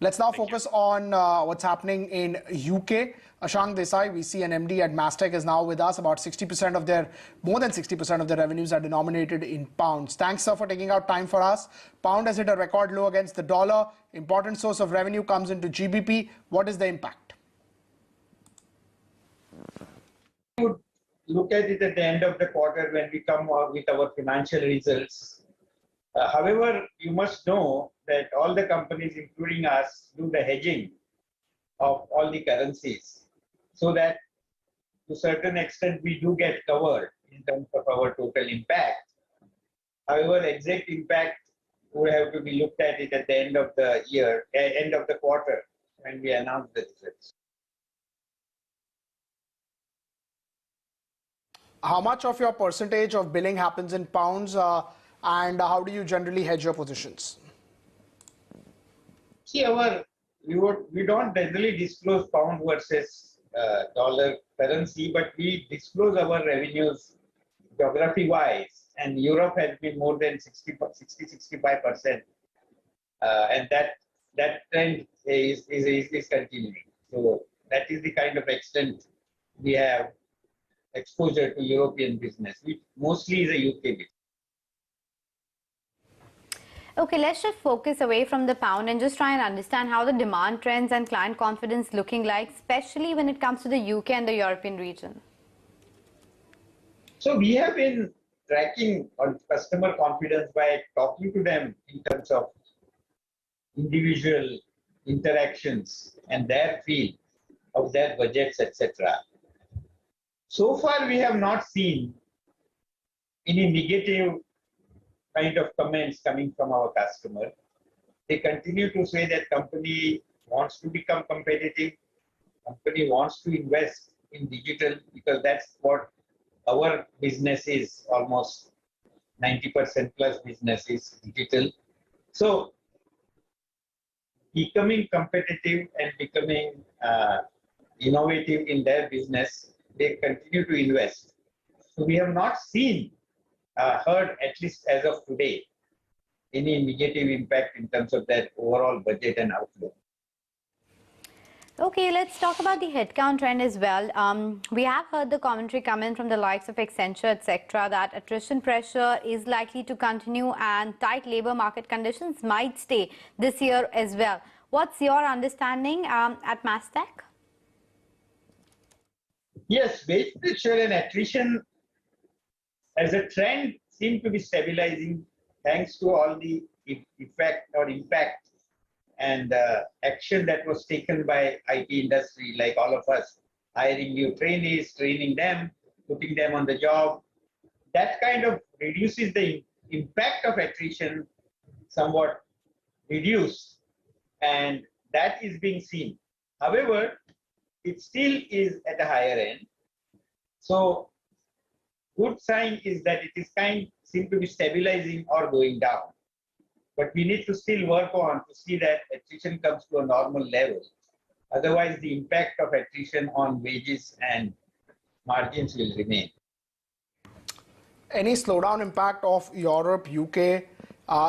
Let's now focus on what's happening in UK. Ashank Desai, VC and MD at Mastek, is now with us. About 60% of more than 60% of their revenues are denominated in pounds. Thanks, sir, for taking out time for us. Pound has hit a record low against the dollar. Important source of revenue comes into GBP. What is the impact? We would look at it at the end of the quarter when we come out with our financial results. However, you must know that all the companies, including us, do the hedging of all the currencies, so that to a certain extent we do get covered in terms of our total impact. However, exact impact would have to be looked at it at the end of the year, end of the quarter, when we announce the results. How much of your percentage of billing happens in pounds, and how do you generally hedge your positions? See, we don't generally disclose pound versus dollar currency, but we disclose our revenues geography-wise, and Europe has been more than 65%, and that trend is continuing. So that is the kind of extent we have exposure to European business, which mostly is a UK business. Okay, let's shift focus away from the pound and just try and understand how the demand trends and client confidence looking like, especially when it comes to the UK and the European region. So we have been tracking on customer confidence by talking to them in terms of individual interactions and their feel of their budgets, etc. So far, we have not seen any negative kind of comments coming from our customer. They continue to say that company wants to become competitive, company wants to invest in digital, because that's what our business is. Almost 90% plus business is digital. So becoming competitive and becoming innovative in their business, they continue to invest. So we have not seen heard, at least as of today, any negative impact in terms of their overall budget and outlook. Okay, let's talk about the headcount trend as well. We have heard the commentary come in from the likes of Accenture, etc., that attrition pressure is likely to continue and tight labor market conditions might stay this year as well. What's your understanding at Mastek? Yes, wage pressure and attrition as a trend seem to be stabilizing thanks to all the effect or impact and action that was taken by IT industry, like all of us, hiring new trainees, training them, putting them on the job. That kind of reduces the impact of attrition somewhat reduced, and that is being seen. However, it still is at a higher end. So good sign is that it is seem to be stabilizing or going down. But we need to still work on to see that attrition comes to a normal level. Otherwise, the impact of attrition on wages and margins will remain. Any slowdown impact of Europe, UK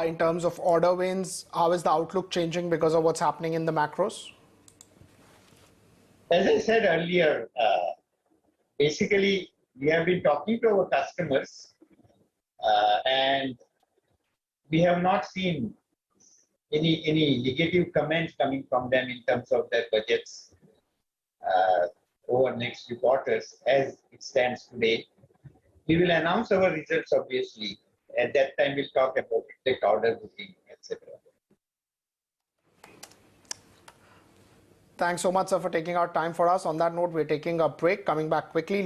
in terms of order wins? How is the outlook changing because of what's happening in the macros? As I said earlier, basically, we have been talking to our customers and we have not seen any negative comments coming from them in terms of their budgets over next few quarters as it stands today. We will announce our results, obviously. At that time, we'll talk about exact order booking, etc. Thanks so much, sir, for taking our time for us. On that note, we're taking a break, coming back quickly.